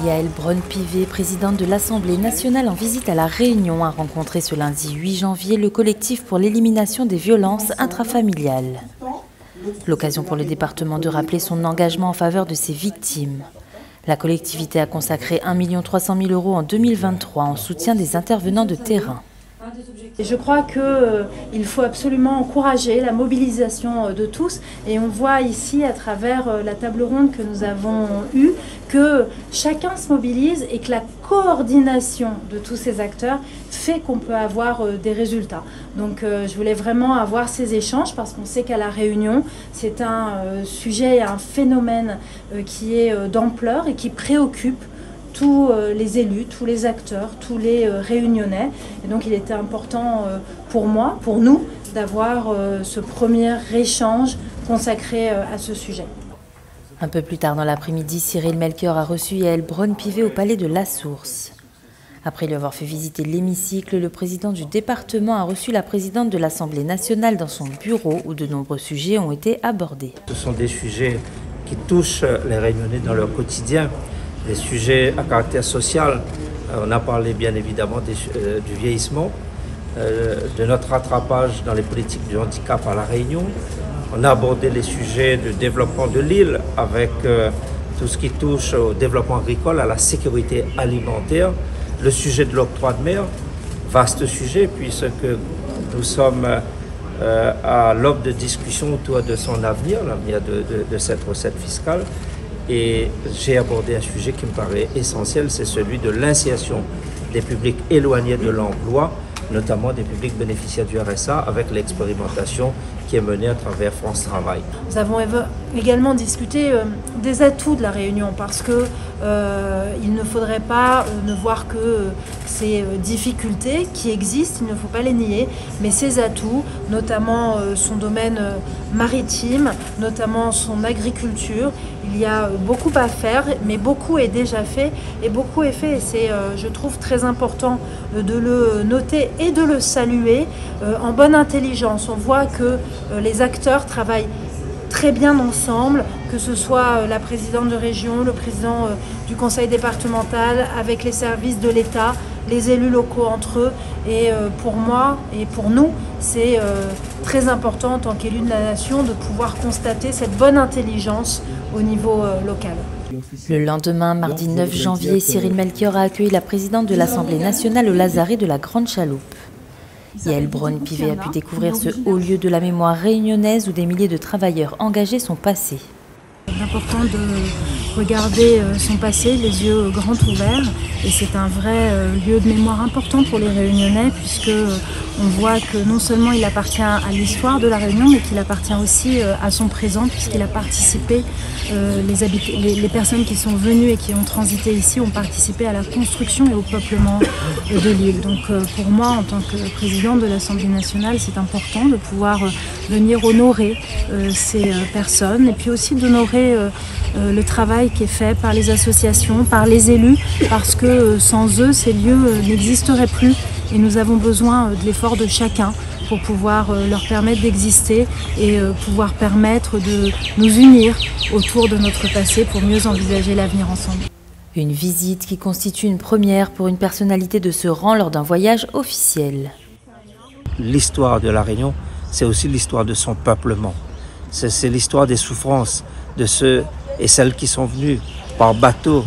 Yaël Braun-Pivet, présidente de l'Assemblée nationale en visite à La Réunion, a rencontré ce lundi 8 janvier le collectif pour l'élimination des violences intrafamiliales. L'occasion pour le département de rappeler son engagement en faveur de ses victimes. La collectivité a consacré 1 300 000 € en 2023 en soutien des intervenants de terrain. Je crois qu'il faut absolument encourager la mobilisation de tous et on voit ici à travers la table ronde que nous avons eue que chacun se mobilise et que la coordination de tous ces acteurs fait qu'on peut avoir des résultats. Donc je voulais vraiment avoir ces échanges parce qu'on sait qu'à La Réunion c'est un sujet, un phénomène qui est d'ampleur et qui préoccupe tous les élus, tous les acteurs, tous les Réunionnais. Et donc il était important pour moi, pour nous, d'avoir ce premier échange consacré à ce sujet. Un peu plus tard dans l'après-midi, Cyril Melchior a reçu Yaël Braun-Pivet au palais de La Source. Après lui avoir fait visiter l'hémicycle, le président du département a reçu la présidente de l'Assemblée nationale dans son bureau où de nombreux sujets ont été abordés. Ce sont des sujets qui touchent les Réunionnais dans leur quotidien. Des sujets à caractère social, on a parlé bien évidemment du vieillissement, de notre rattrapage dans les politiques du handicap à La Réunion. On a abordé les sujets de développement de l'île avec tout ce qui touche au développement agricole, à la sécurité alimentaire, le sujet de l'octroi de mer, vaste sujet puisque nous sommes à l'aube de discussion autour de son avenir, l'avenir de cette recette fiscale. Et j'ai abordé un sujet qui me paraît essentiel, c'est celui de l'insertion des publics éloignés de l'emploi, notamment des publics bénéficiaires du RSA, avec l'expérimentation qui est menée à travers France Travail. Nous avons également discuté des atouts de La Réunion, parce que il ne faudrait pas ne voir que ces difficultés qui existent, il ne faut pas les nier, mais ces atouts, notamment son domaine maritime, notamment son agriculture, il y a beaucoup à faire, mais beaucoup est déjà fait, et beaucoup est fait, et c'est, je trouve, très important de le noter et de le saluer en bonne intelligence. On voit que les acteurs travaillent très bien ensemble, que ce soit la présidente de région, le président du conseil départemental, avec les services de l'État, les élus locaux entre eux. Et pour moi et pour nous, c'est très important en tant qu'élu de la nation de pouvoir constater cette bonne intelligence au niveau local. Le lendemain, mardi 9 janvier, Cyril Melchior a accueilli la présidente de l'Assemblée nationale au lazaret de la Grande Chaloupe. Yaël Braun-Pivet a pu découvrir ce haut lieu de la mémoire réunionnaise où des milliers de travailleurs engagés sont passés. C'est important de regarder son passé, les yeux grands ouverts, et c'est un vrai lieu de mémoire important pour les Réunionnais, puisque on voit que non seulement il appartient à l'histoire de La Réunion, mais qu'il appartient aussi à son présent, puisqu'il a participé, les personnes qui sont venues et qui ont transité ici ont participé à la construction et au peuplement de l'île. Donc pour moi, en tant que présidente de l'Assemblée nationale, c'est important de pouvoir venir honorer ces personnes, et puis aussi d'honorer le travail qui est fait par les associations, par les élus, parce que sans eux, ces lieux n'existeraient plus. Et nous avons besoin de l'effort de chacun pour pouvoir leur permettre d'exister et pouvoir permettre de nous unir autour de notre passé pour mieux envisager l'avenir ensemble. Une visite qui constitue une première pour une personnalité de ce rang lors d'un voyage officiel. L'histoire de La Réunion, c'est aussi l'histoire de son peuplement. C'est l'histoire des souffrances de ceux et celles qui sont venus par bateau,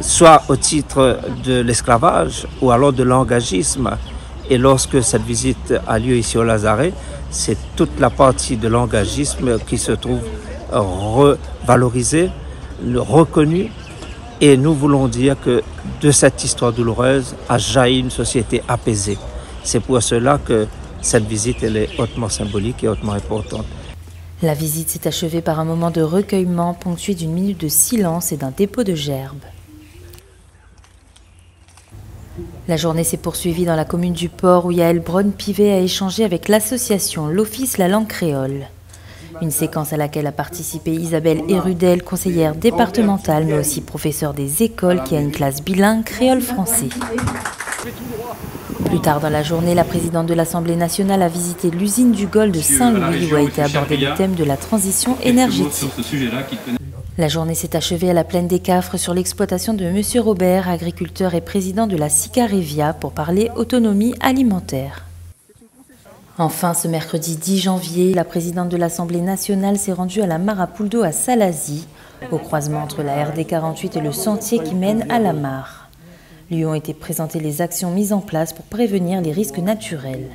soit au titre de l'esclavage ou alors de l'engagisme. Et lorsque cette visite a lieu ici au lazaret, c'est toute la partie de l'engagisme qui se trouve revalorisée, reconnue. Et nous voulons dire que de cette histoire douloureuse a jailli une société apaisée. C'est pour cela que cette visite elle est hautement symbolique et hautement importante. La visite s'est achevée par un moment de recueillement ponctué d'une minute de silence et d'un dépôt de gerbes. La journée s'est poursuivie dans la commune du Port où Yaël Braun-Pivet a échangé avec l'association L'Office La Langue Créole. Une séquence à laquelle a participé Isabelle Hérudel, conseillère départementale, mais aussi professeure des écoles qui a une classe bilingue créole-français. Plus tard dans la journée, la présidente de l'Assemblée nationale a visité l'usine du Gol de Saint-Louis où a été abordé le thème de la transition énergétique. La journée s'est achevée à la plaine des Cafres sur l'exploitation de M. Robert, agriculteur et président de la Sicarevia, pour parler autonomie alimentaire. Enfin, ce mercredi 10 janvier, la présidente de l'Assemblée nationale s'est rendue à la mare à Poules d'eau à Salazie, au croisement entre la RD 48 et le sentier qui mène à la mare. Lui ont été présentées les actions mises en place pour prévenir les risques naturels.